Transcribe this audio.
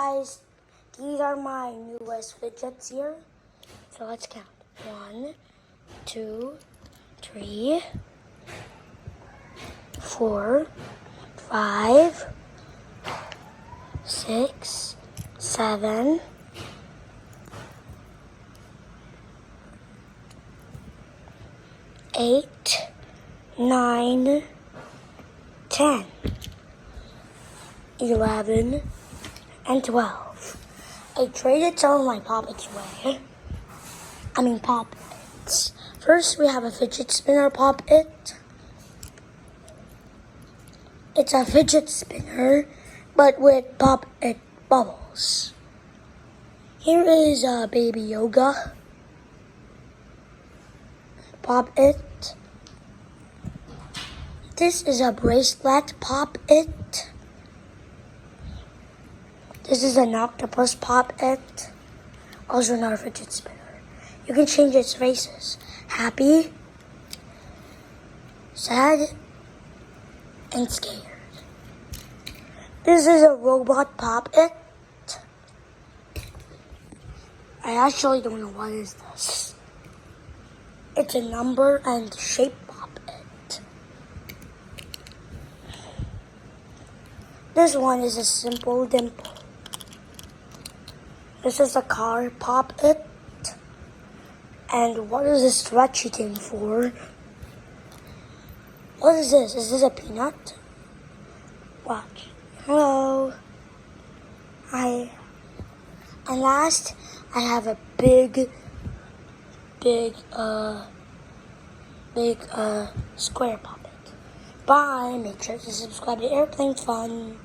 Guys, these are my newest fidgets here. So let's count. 1, 2, 3, 4, 5, 6, 7, 8, 9, 10, 11, and 12. I traded some of my poppets away. Poppets. First, we have a fidget spinner poppet. It's a fidget spinner, but with poppet bubbles. Here is a baby yoga poppet. This is a bracelet poppet. This is an octopus poppet. Also another fidget spinner. You can change its faces. Happy, sad, and scared. This is a robot poppet. I actually don't know what is this. It's a number and shape poppet. This one is a simple dimple. This is a car poppet. And what is this stretchy thing for? What is this? Is this a peanut? Watch. Hello. Hi. And last, I have a big square puppet. Bye. Make sure to subscribe to Airplane Fun.